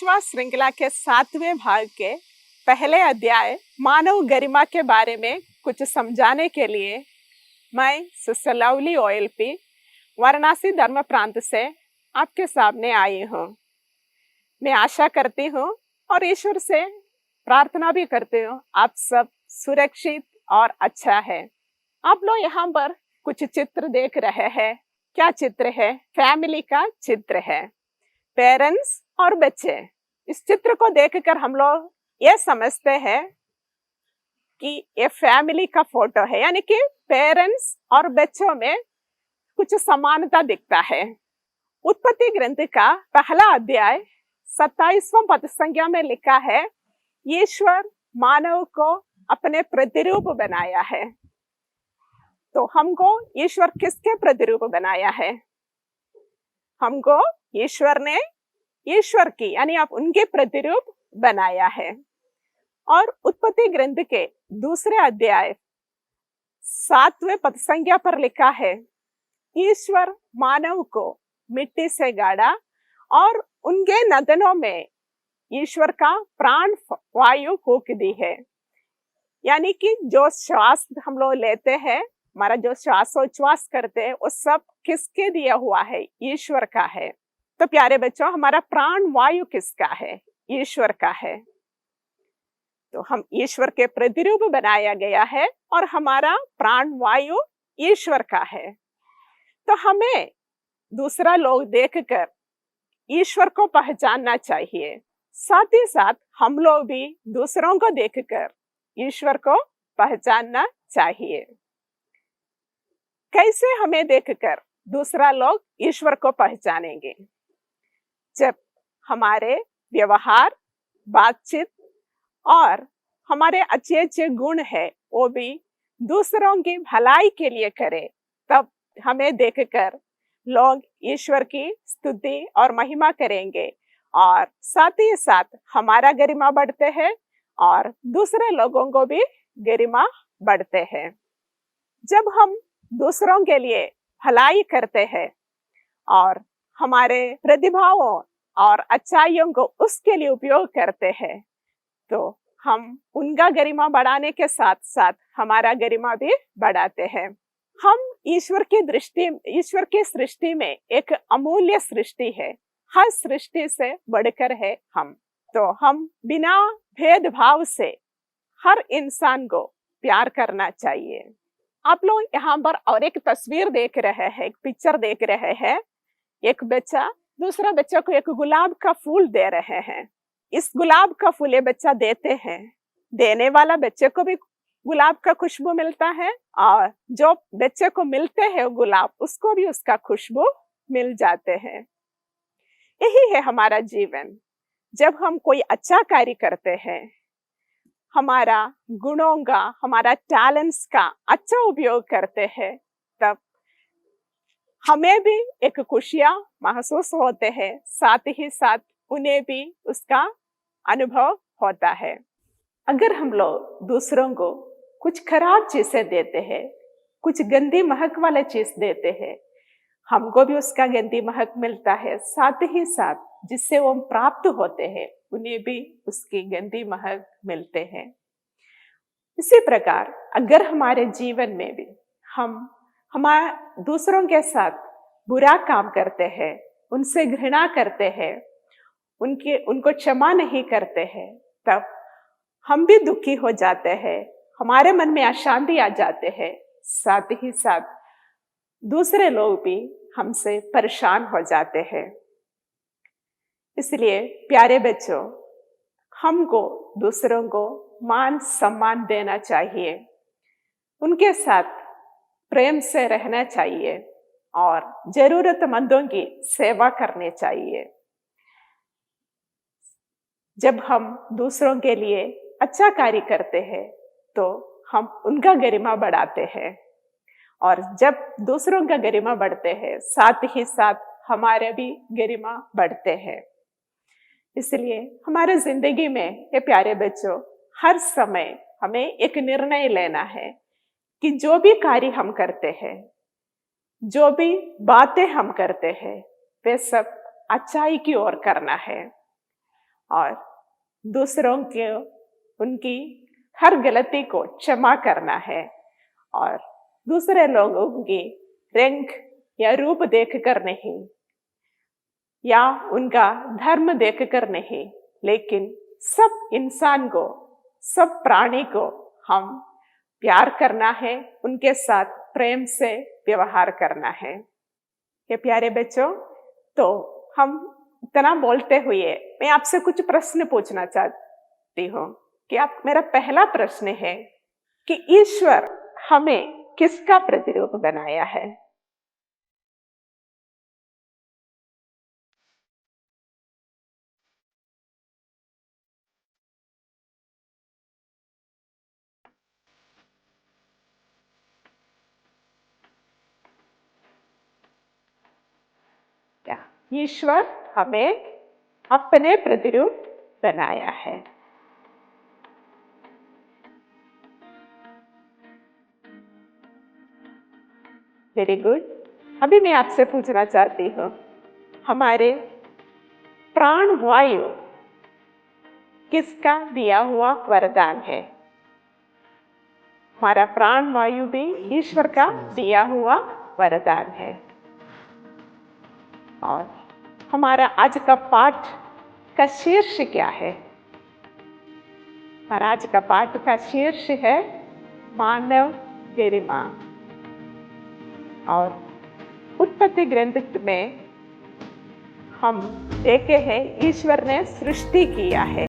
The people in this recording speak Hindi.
विश्वास श्रृंखला के 7वें भाग के पहले अध्याय मानव गरिमा के बारे में कुछ समझाने के लिए मैं सिस्टर लवली ओएलपी वाराणसी धर्म प्रांत से आपके सामने आई हूँ। मैं आशा करती हूँ और ईश्वर से प्रार्थना भी करती हूँ आप सब सुरक्षित और अच्छा है। आप लोग यहाँ पर कुछ चित्र देख रहे हैं। क्या चित्र है? फैमिली का चित्र है, पेरेंट्स और बच्चे। इस चित्र को देखकर हम लोग ये समझते हैं कि ये फैमिली का फोटो है, यानी कि पेरेंट्स और बच्चों में कुछ समानता दिखता है। उत्पत्ति ग्रंथ का पहला अध्याय 27वां पद संख्या में लिखा है, ईश्वर मानव को अपने प्रतिरूप बनाया है। तो हमको ईश्वर किसके प्रतिरूप बनाया है? हमको ईश्वर ने ईश्वर की यानी आप उनके प्रतिरूप बनाया है। और उत्पत्ति ग्रंथ के दूसरे अध्याय 7वें पद संख्या पर लिखा है, ईश्वर मानव को मिट्टी से गाड़ा और उनके नदनों में ईश्वर का प्राण वायु फूंक दी है। यानी कि जो श्वास हम लोग लेते हैं, हमारा जो श्वासोच्छ्वास करते हैं, वो सब किसके दिया हुआ है? ईश्वर का है। तो प्यारे बच्चों, हमारा प्राण वायु किसका है? ईश्वर का है। तो हम ईश्वर के प्रतिरूप बनाया गया है और हमारा प्राण वायु ईश्वर का है। तो हमें दूसरा लोग देखकर ईश्वर को पहचानना चाहिए। साथ ही साथ हम लोग भी दूसरों को देखकर ईश्वर को पहचानना चाहिए। कैसे हमें देखकर दूसरा लोग ईश्वर को पहचानेंगे? जब हमारे व्यवहार, बातचीत और हमारे अच्छे अच्छे गुण है वो भी दूसरों की भलाई के लिए करें, तब हमें देखकर लोग ईश्वर की स्तुति और महिमा करेंगे और साथ ही साथ हमारा गरिमा बढ़ते हैं और दूसरे लोगों को भी गरिमा बढ़ते हैं। जब हम दूसरों के लिए भलाई करते हैं और हमारे प्रतिभाओं और अच्छाइयों को उसके लिए उपयोग करते हैं, तो हम उनका गरिमा बढ़ाने के साथ साथ हमारा गरिमा भी बढ़ाते हैं। हम ईश्वर की सृष्टि में एक अमूल्य सृष्टि है। हर सृष्टि से बढ़कर है हम। तो हम बिना भेदभाव से हर इंसान को प्यार करना चाहिए। आप लोग यहाँ पर और एक तस्वीर देख रहे हैं, एक पिक्चर देख रहे हैं। एक बच्चा दूसरा बच्चा को एक गुलाब का फूल दे रहे हैं। इस गुलाब का फूल ये बच्चा देते हैं, देने वाला बच्चे को भी गुलाब का खुशबू मिलता है और जो बच्चे को मिलते हैं गुलाब, उसको भी उसका खुशबू मिल जाते हैं। यही है हमारा जीवन। जब हम कोई अच्छा कार्य करते हैं, हमारा गुणों का, हमारा टैलेंट्स का अच्छा उपयोग करते हैं, तब हमें भी एक खुशियां महसूस होते हैं, साथ ही साथ उन्हें भी उसका अनुभव होता है। अगर हम लोग दूसरों को कुछ खराब चीजें देते हैं, कुछ गंदी महक वाले चीज देते हैं, हमको भी उसका गंदी महक मिलता है। साथ ही साथ जिससे वो प्राप्त होते हैं, उन्हें भी उसकी गंदी महक मिलते हैं। इसी प्रकार अगर हमारे जीवन में भी हम दूसरों के साथ बुरा काम करते हैं, उनसे घृणा करते हैं, उनको क्षमा नहीं करते हैं, तब हम भी दुखी हो जाते हैं, हमारे मन में अशांति आ जाते हैं। साथ ही साथ दूसरे लोग भी हमसे परेशान हो जाते हैं। इसलिए प्यारे बच्चों, हमको दूसरों को मान सम्मान देना चाहिए, उनके साथ प्रेम से रहना चाहिए और जरूरतमंदों की सेवा करनी चाहिए। जब हम दूसरों के लिए अच्छा कार्य करते हैं तो हम उनका गरिमा बढ़ाते हैं और जब दूसरों का गरिमा बढ़ते हैं, साथ ही साथ हमारे भी गरिमा बढ़ते हैं। इसलिए हमारे जिंदगी में ये प्यारे बच्चों, हर समय हमें एक निर्णय लेना है कि जो भी कार्य हम करते हैं, जो भी बातें हम करते हैं, वे सब अच्छाई की ओर करना है। और दूसरों के उनकी हर गलती को क्षमा करना है और दूसरे लोगों की रंग या रूप देखकर नहीं या उनका धर्म देखकर नहीं, लेकिन सब इंसान को, सब प्राणी को हम प्यार करना है, उनके साथ प्रेम से व्यवहार करना है। ये प्यारे बच्चों, तो हम इतना बोलते हुए मैं आपसे कुछ प्रश्न पूछना चाहती हूँ कि आप, मेरा पहला प्रश्न है कि ईश्वर हमें किसका प्रतिरूप बनाया है? क्या ईश्वर हमें अपने प्रतिरूप बनाया है? Very good. अभी मैं आपसे पूछना चाहती हूँ, हमारे प्राण वायु किसका दिया हुआ वरदान है? हमारा प्राण वायु भी ईश्वर का दिया हुआ वरदान है। और हमारा आज का पाठ का शीर्ष क्या है? हमारा आज का पाठ का शीर्ष है मानव गरिमा। और उत्पत्ति ग्रंथ में हम देखे हैं ईश्वर ने सृष्टि किया है